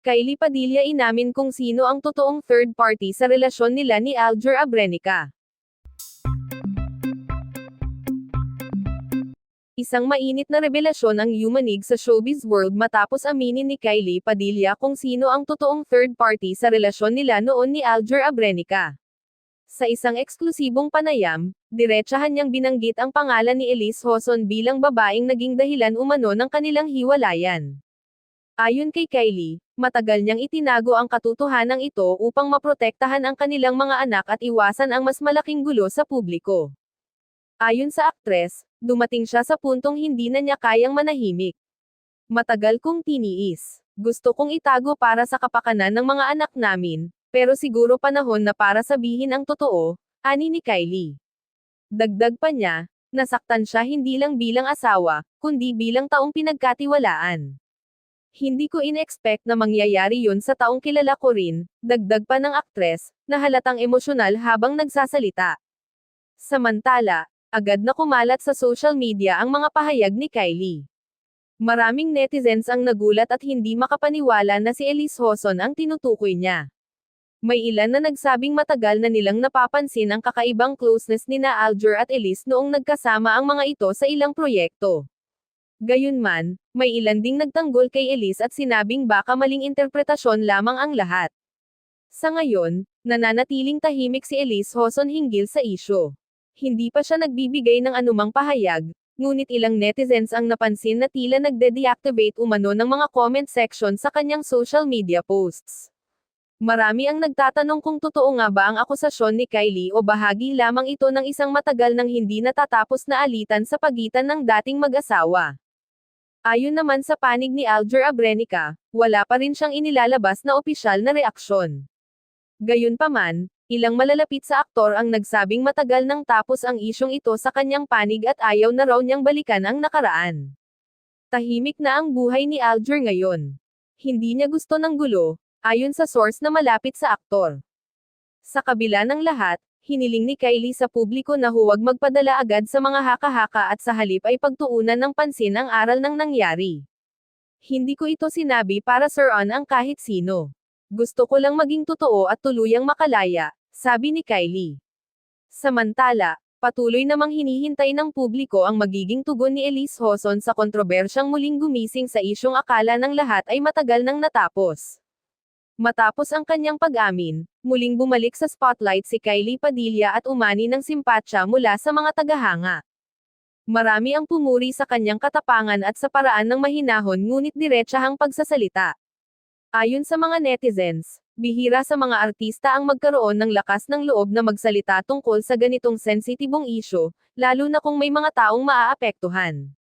Kylie Padilla inamin kung sino ang totoong third party sa relasyon nila ni Aljur Abrenica. Isang mainit na revelasyon ang yumanig sa showbiz world matapos aminin ni Kylie Padilla kung sino ang totoong third party sa relasyon nila noon ni Aljur Abrenica. Sa isang eksklusibong panayam, diretsahan niyang binanggit ang pangalan ni Elise Hoson bilang babaeng naging dahilan umano ng kanilang hiwalayan. Ayon kay Kylie, matagal niyang itinago ang katotohanan ito upang maprotektahan ang kanilang mga anak at iwasan ang mas malaking gulo sa publiko. Ayon sa aktres, dumating siya sa puntong hindi na niya kayang manahimik. Matagal kong tiniis. Gusto kong itago para sa kapakanan ng mga anak namin, pero siguro panahon na para sabihin ang totoo, ani ni Kylie. Dagdag pa niya, nasaktan siya hindi lang bilang asawa, kundi bilang taong pinagkatiwalaan. Hindi ko in-expect na mangyayari yun sa taong kilala ko rin, dagdag pa ng aktres, na halatang emosyonal habang nagsasalita. Samantala, agad na kumalat sa social media ang mga pahayag ni Kylie. Maraming netizens ang nagulat at hindi makapaniwala na si Elise Hoson ang tinutukoy niya. May ilan na nagsabing matagal na nilang napapansin ang kakaibang closeness nina Aljur at Elise noong nagkasama ang mga ito sa ilang proyekto. Gayunman, may ilan ding nagtanggol kay Elise at sinabing baka maling interpretasyon lamang ang lahat. Sa ngayon, nananatiling tahimik si Elise Hoson hinggil sa isyu. Hindi pa siya nagbibigay ng anumang pahayag, ngunit ilang netizens ang napansin na tila nagde-deactivate umano ng mga comment section sa kanyang social media posts. Marami ang nagtatanong kung totoo nga ba ang akusasyon ni Kylie o bahagi lamang ito ng isang matagal nang hindi natatapos na alitan sa pagitan ng dating mag-asawa. Ayon naman sa panig ni Aljur Abrenica, wala pa rin siyang inilalabas na opisyal na reaksyon. Gayunpaman, ilang malalapit sa aktor ang nagsabing matagal nang tapos ang isyong ito sa kanyang panig at ayaw na raw niyang balikan ang nakaraan. Tahimik na ang buhay ni Aljur ngayon. Hindi niya gusto ng gulo, ayon sa source na malapit sa aktor. Sa kabila ng lahat, hiniling ni Kylie sa publiko na huwag magpadala agad sa mga haka-haka at sa halip ay pagtuunan ng pansin ang aral ng nangyari. Hindi ko ito sinabi para suran ang kahit sino. Gusto ko lang maging totoo at tuluyang makalaya, sabi ni Kylie. Samantala, patuloy namang hinihintay ng publiko ang magiging tugon ni Elise Hoson sa kontrobersyang muling gumising sa isyong akala ng lahat ay matagal nang natapos. Matapos ang kanyang pag-amin, muling bumalik sa spotlight si Kylie Padilla at umani ng simpatsya mula sa mga tagahanga. Marami ang pumuri sa kanyang katapangan at sa paraan ng mahinahon ngunit diretsahang pagsasalita. Ayon sa mga netizens, bihira sa mga artista ang magkaroon ng lakas ng loob na magsalita tungkol sa ganitong sensitibong isyu, lalo na kung may mga taong maaapektuhan.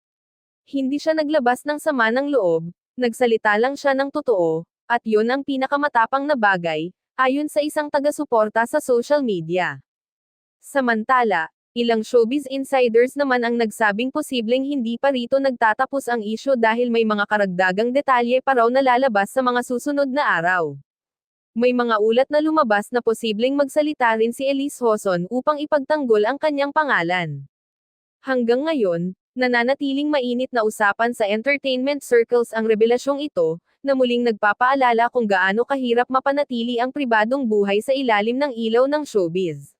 Hindi siya naglabas ng sama ng loob, nagsalita lang siya ng totoo, at yun ang pinakamatapang na bagay, ayon sa isang taga-suporta sa social media. Samantala, ilang showbiz insiders naman ang nagsabing posibleng hindi pa rito nagtatapos ang isyu dahil may mga karagdagang detalye pa raw na lalabas sa mga susunod na araw. May mga ulat na lumabas na posibleng magsalita rin si Elise Hoson upang ipagtanggol ang kanyang pangalan. Hanggang ngayon, nananatiling mainit na usapan sa entertainment circles ang revelasyong ito, na muling nagpapaalala kung gaano kahirap mapanatili ang pribadong buhay sa ilalim ng ilaw ng showbiz.